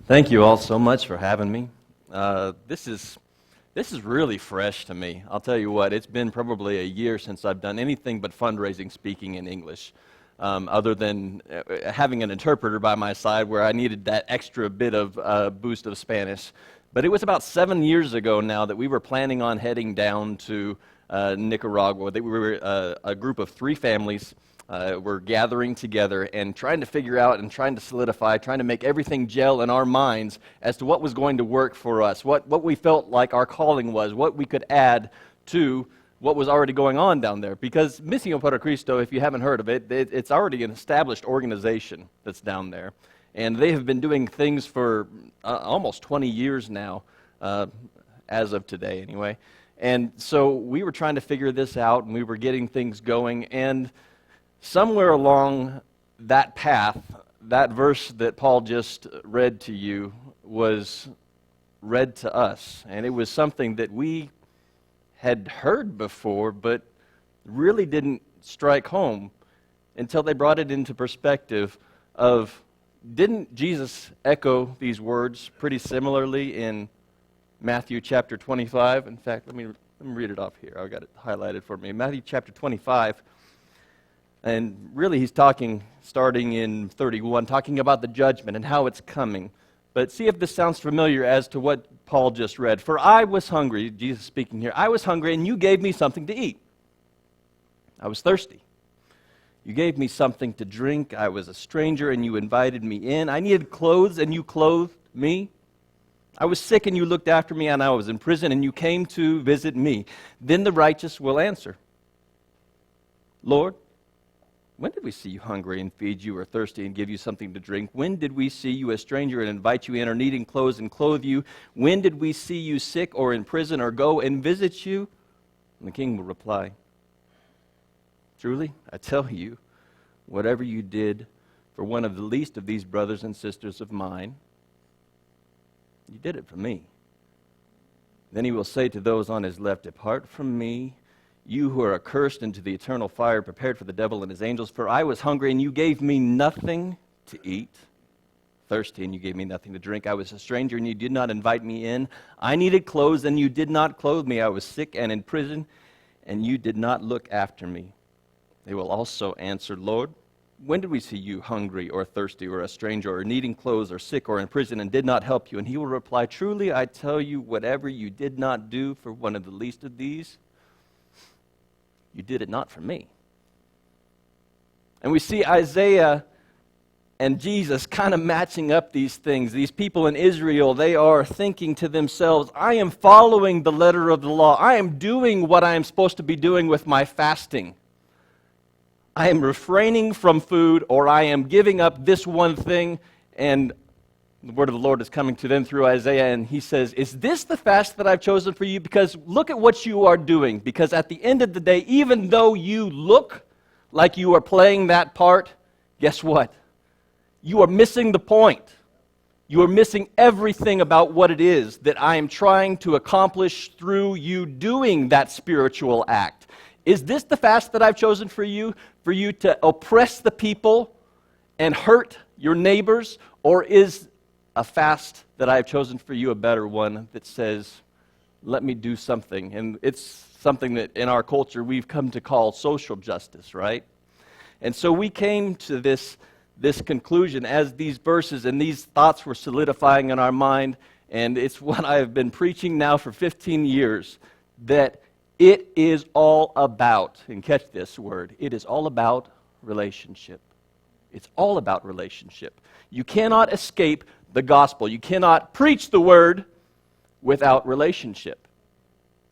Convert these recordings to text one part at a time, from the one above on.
Thank you all so much for having me. This is really fresh to me. I'll tell you what, it's been probably a year since I've done anything but fundraising speaking in English, other than having an interpreter by my side where I needed that extra bit of boost of Spanish. But it was about 7 years ago now that we were planning on heading down to Nicaragua. We were a group of 3 families. We're gathering together and trying to figure out and trying to solidify, trying to make everything gel in our minds as to what was going to work for us, what we felt like our calling was, what we could add to what was already going on down there. Because Misión para Cristo, if you haven't heard of it, it's already an established organization that's down there. And they have been doing things for almost 20 years now, as of today anyway. And so we were trying to figure this out, and we were getting things going, and somewhere along that path, that verse that Paul just read to you was read to us. And it was something that we had heard before, but really didn't strike home until they brought it into perspective of, didn't Jesus echo these words pretty similarly in Matthew chapter 25? In fact, let me read it off here. I've got it highlighted for me. Matthew chapter 25. And really he's talking, starting in 31, talking about the judgment and how it's coming. But see if this sounds familiar as to what Paul just read. For I was hungry, Jesus speaking here, I was hungry and you gave me something to eat. I was thirsty. You gave me something to drink. I was a stranger and you invited me in. I needed clothes and you clothed me. I was sick and you looked after me, and I was in prison and you came to visit me. Then the righteous will answer, Lord, when did we see you hungry and feed you, or thirsty and give you something to drink? When did we see you a stranger and invite you in, or needing clothes and clothe you? When did we see you sick or in prison, or go and visit you? And the king will reply, truly, I tell you, whatever you did for one of the least of these brothers and sisters of mine, you did it for me. Then he will say to those on his left, depart from me, you who are accursed, into the eternal fire prepared for the devil and his angels. For I was hungry, and you gave me nothing to eat. Thirsty, and you gave me nothing to drink. I was a stranger, and you did not invite me in. I needed clothes, and you did not clothe me. I was sick and in prison, and you did not look after me. They will also answer, Lord, when did we see you hungry or thirsty or a stranger or needing clothes or sick or in prison and did not help you? And he will reply, truly, I tell you, whatever you did not do for one of the least of these, you did it not for me. And we see Isaiah and Jesus kind of matching up these things. These people in Israel, they are thinking to themselves, I am following the letter of the law. I am doing what I am supposed to be doing with my fasting. I am refraining from food, or I am giving up this one thing. And the word of the Lord is coming to them through Isaiah, and he says, is this the fast that I've chosen for you? Because look at what you are doing. Because at the end of the day, even though you look like you are playing that part, guess what? You are missing the point. You are missing everything about what it is that I am trying to accomplish through you doing that spiritual act. Is this the fast that I've chosen for you to oppress the people and hurt your neighbors? Or is a fast that I have chosen for you a better one that says, let me do something? And it's something that in our culture we've come to call social justice, right? And so we came to this conclusion as these verses and these thoughts were solidifying in our mind, and it's what I have been preaching now for 15 years, that it is all about, and catch this word, it is all about relationship. It's all about relationship. You cannot escape the gospel. You cannot preach the word without relationship,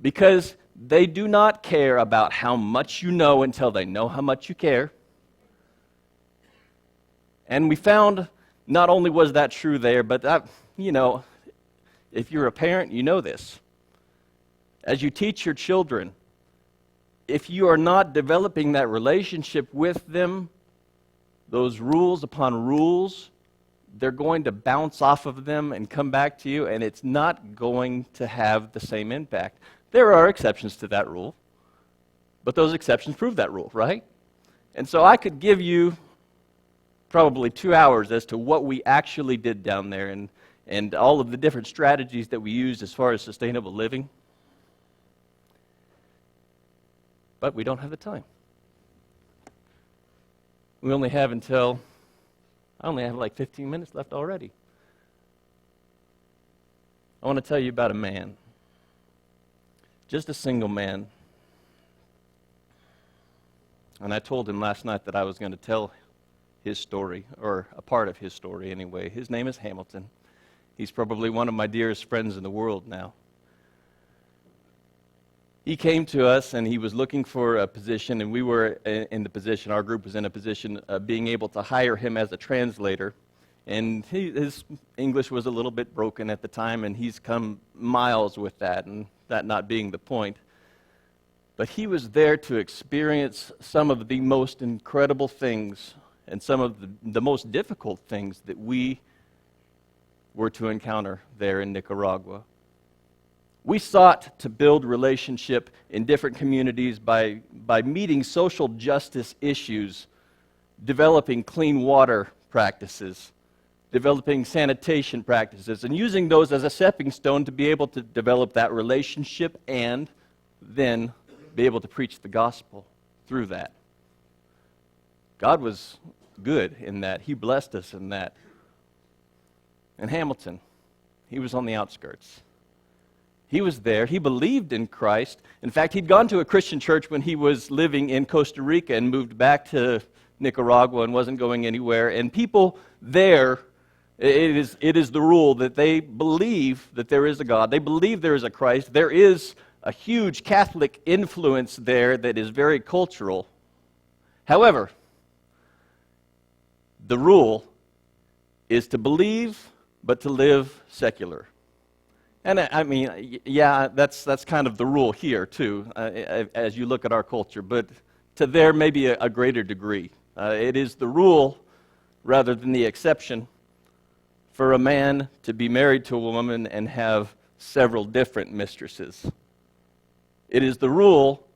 because they do not care about how much you know until they know how much you care. And we found not only was that true there, but that, if you're a parent, you know this. As you teach your children, if you are not developing that relationship with them, those rules upon rules, they're going to bounce off of them and come back to you, and it's not going to have the same impact. There are exceptions to that rule, but those exceptions prove that rule, right? And so I could give you probably 2 hours as to what we actually did down there. And and all of the different strategies that we use as far as sustainable living. But we don't have the time. I only have like 15 minutes left already. I want to tell you about a man, just a single man. And I told him last night that I was going to tell his story, or a part of his story anyway. His name is Hamilton. He's probably one of my dearest friends in the world now. He came to us and he was looking for a position, and we were in the position, our group was in a position of being able to hire him as a translator. And his English was a little bit broken at the time, and he's come miles with that, and that not being the point. But he was there to experience some of the most incredible things and some of the most difficult things that we were to encounter there in Nicaragua. We sought to build relationship in different communities by meeting social justice issues, developing clean water practices, developing sanitation practices, and using those as a stepping stone to be able to develop that relationship and then be able to preach the gospel through that. God was good in that. He blessed us in that. And Hamilton, he was on the outskirts. He was there. He believed in Christ. In fact, he'd gone to a Christian church when he was living in Costa Rica and moved back to Nicaragua and wasn't going anywhere. And people there, it is the rule that they believe that there is a God. They believe there is a Christ. There is a huge Catholic influence there that is very cultural. However, the rule is to believe, but to live secular. And I mean, yeah, that's kind of the rule here, too, as you look at our culture. But to there, maybe a greater degree. It is the rule rather than the exception for a man to be married to a woman and have several different mistresses. It is the rule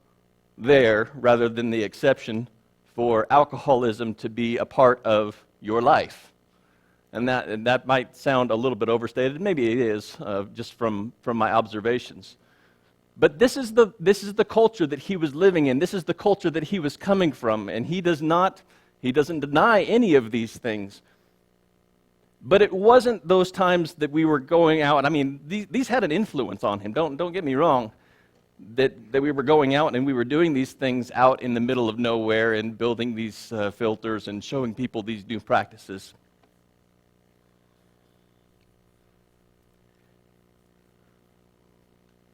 there rather than the exception for alcoholism to be a part of your life. And that might sound a little bit overstated. Maybe it is, just from my observations. But this is the culture that he was living in. This is the culture that he was coming from, and he doesn't deny any of these things. But it wasn't those times that we were going out. I mean, these had an influence on him. Don't get me wrong. That we were going out and we were doing these things out in the middle of nowhere and building these filters and showing people these new practices.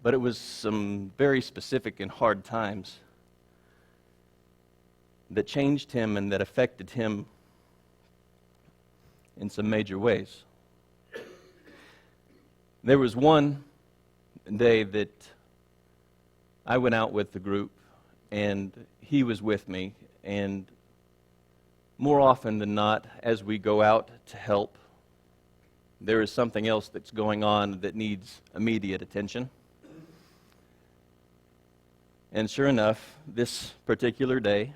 But it was some very specific and hard times that changed him and that affected him in some major ways. There was one day that I went out with the group, and he was with me, and more often than not, as we go out to help, there is something else that's going on that needs immediate attention. And sure enough, this particular day,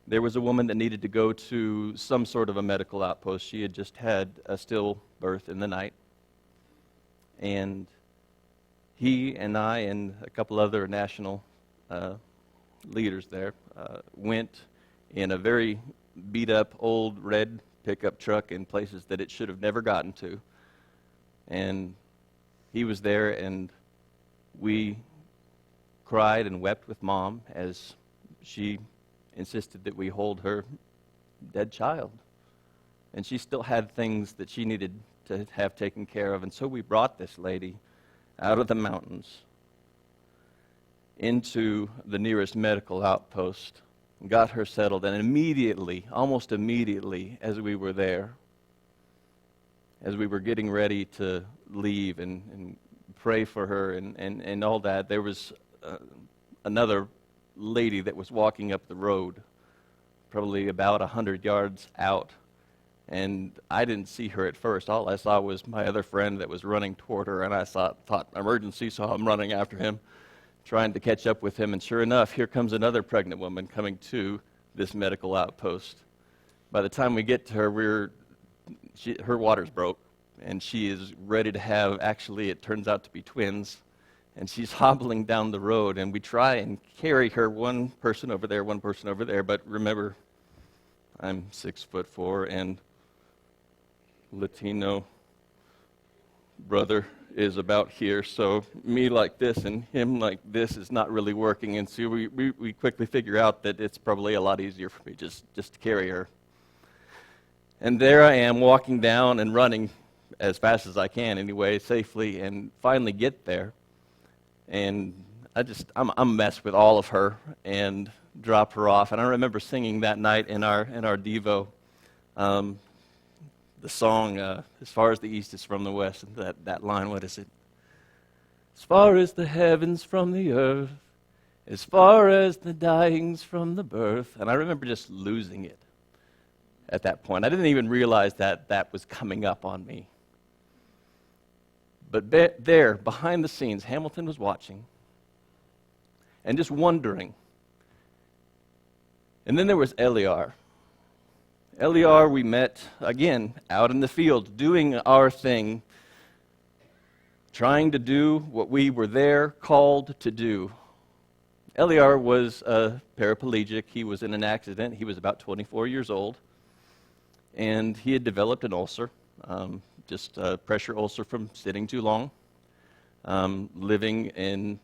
there was a woman that needed to go to some sort of a medical outpost. She had just had a stillbirth in the night, and he and I and a couple other national leaders there went in a very beat-up old red pickup truck in places that it should have never gotten to. And he was there, and we cried and wept with Mom as she insisted that we hold her dead child. And she still had things that she needed to have taken care of. And so we brought this lady out of the mountains into the nearest medical outpost, got her settled, and immediately, almost immediately, as we were there, as we were getting ready to leave and pray for her and all that, there was another lady that was walking up the road, probably about 100 yards out. And I didn't see her at first. All I saw was my other friend that was running toward her, and I thought emergency, so I'm running after him, trying to catch up with him. And sure enough, here comes another pregnant woman coming to this medical outpost. By the time we get to her, we're her water's broke, and she is ready to have, actually, it turns out to be twins, and she's hobbling down the road, and we try and carry her, one person over there, but remember, I'm 6'4", and Latino brother is about here, so me like this and him like this is not really working, and so we quickly figure out that it's probably a lot easier for me just to carry her. And there I am walking down and running as fast as I can anyway, safely, and finally get there. And I'm a mess with all of her and drop her off. And I remember singing that night in our Devo, the song, "As far as the east is from the west," and that line, what is it? As far as the heavens from the earth, as far as the dying's from the birth. And I remember just losing it at that point. I didn't even realize that was coming up on me. But there, behind the scenes, Hamilton was watching and just wondering. And then there was Eliar. Eliar we met, again, out in the field, doing our thing, trying to do what we were there called to do. Eliar was a paraplegic. He was in an accident. He was about 24 years old, and he had developed an ulcer, just a pressure ulcer from sitting too long, living in,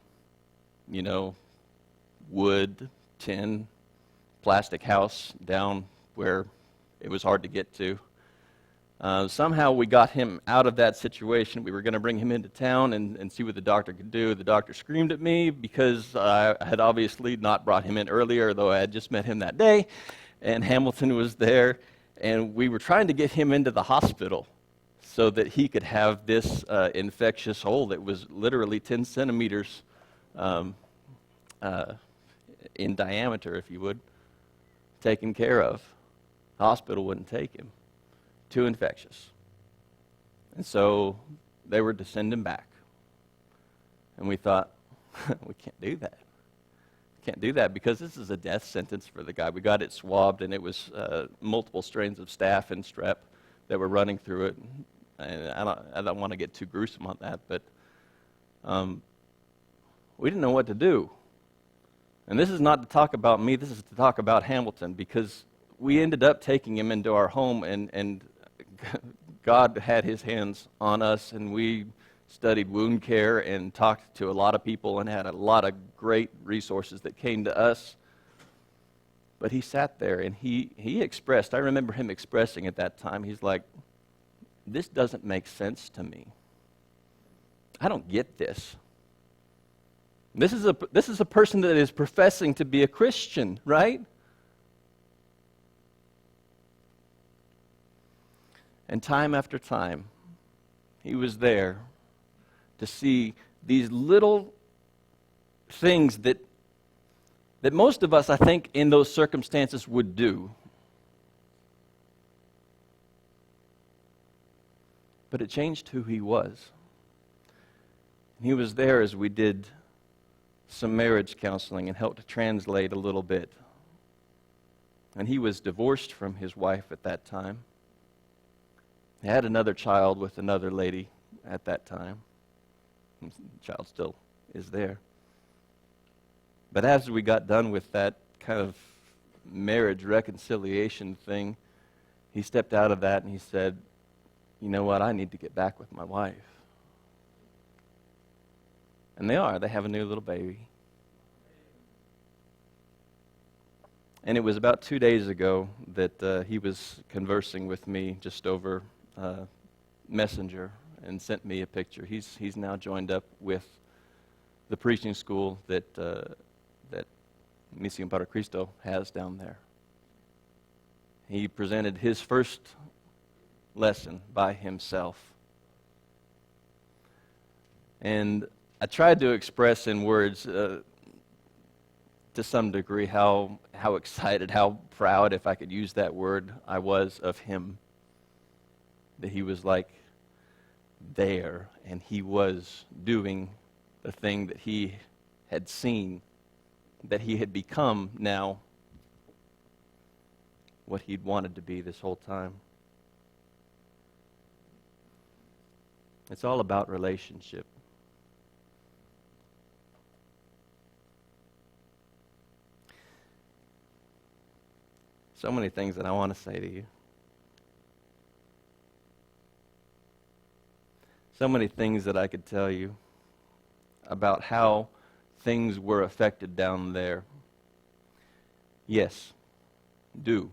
wood, tin, plastic house down where it was hard to get to. Somehow we got him out of that situation. We were going to bring him into town and see what the doctor could do. The doctor screamed at me because I had obviously not brought him in earlier, though I had just met him that day, and Hamilton was there, and we were trying to get him into the hospital so that he could have this infectious hole that was literally 10 centimeters in diameter, if you would, taken care of. The hospital wouldn't take him. Too infectious. And so they were to send him back. And we thought, we can't do that. Can't do that because this is a death sentence for the guy. We got it swabbed, and it was multiple strains of staph and strep that were running through it. And I don't want to get too gruesome on that, but we didn't know what to do. And this is not to talk about me, this is to talk about Hamilton, because we ended up taking him into our home, and God had his hands on us, and we studied wound care and talked to a lot of people and had a lot of great resources that came to us. But he sat there, and he expressed, I remember him expressing at that time, he's like, this doesn't make sense to me. I don't get this. This is a person that is professing to be a Christian, right? And time after time, he was there to see these little things that most of us, I think, in those circumstances would do. But it changed who he was. And he was there as we did some marriage counseling and helped to translate a little bit. And he was divorced from his wife at that time. He had another child with another lady at that time. The child still is there. But as we got done with that kind of marriage reconciliation thing, he stepped out of that and he said, you know what, I need to get back with my wife. And they have a new little baby. And it was about 2 days ago that he was conversing with me just over Messenger and sent me a picture. He's now joined up with the preaching school that Misión para Cristo has down there. He presented his first lesson by himself. And I tried to express in words to some degree how excited, how proud, if I could use that word, I was of him. That he was like there, and he was doing the thing that he had seen, that he had become now what he'd wanted to be this whole time. It's all about relationship. So many things that I want to say to you. So many things that I could tell you about how things were affected down there. Yes, do.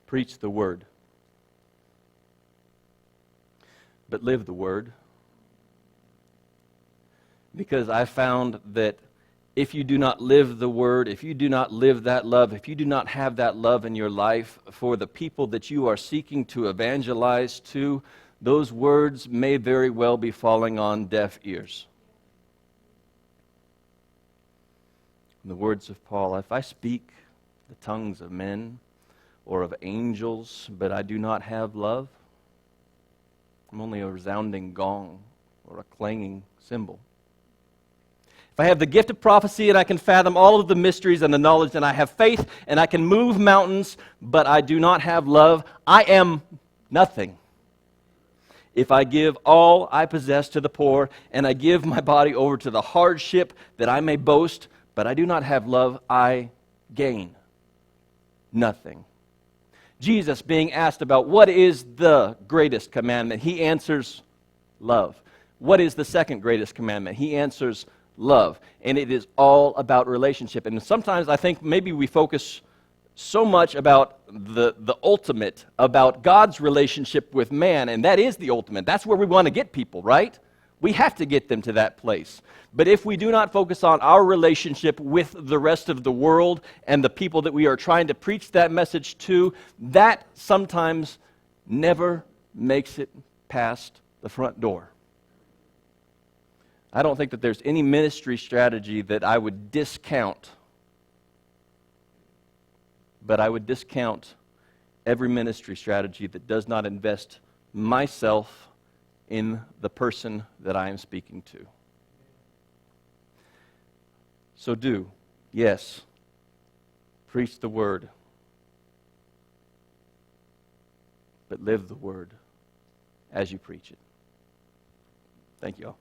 Preach the word. But live the word. Because I found that if you do not live the word, if you do not live that love, if you do not have that love in your life for the people that you are seeking to evangelize to, those words may very well be falling on deaf ears. In the words of Paul, if I speak the tongues of men or of angels, but I do not have love, I'm only a resounding gong or a clanging cymbal. If I have the gift of prophecy and I can fathom all of the mysteries and the knowledge, and I have faith and I can move mountains, but I do not have love, I am nothing. If I give all I possess to the poor and I give my body over to the hardship that I may boast, but I do not have love, I gain nothing. Jesus being asked about what is the greatest commandment, he answers love. What is the second greatest commandment? He answers love. And it is all about relationship. And sometimes I think maybe we focus so much about the ultimate, about God's relationship with man, and that is the ultimate. That's where we want to get people, right? We have to get them to that place. But if we do not focus on our relationship with the rest of the world and the people that we are trying to preach that message to, that sometimes never makes it past the front door. I don't think that there's any ministry strategy that I would discount, but I would discount every ministry strategy that does not invest myself in the person that I am speaking to. So do, yes, preach the word, but live the word as you preach it. Thank you all.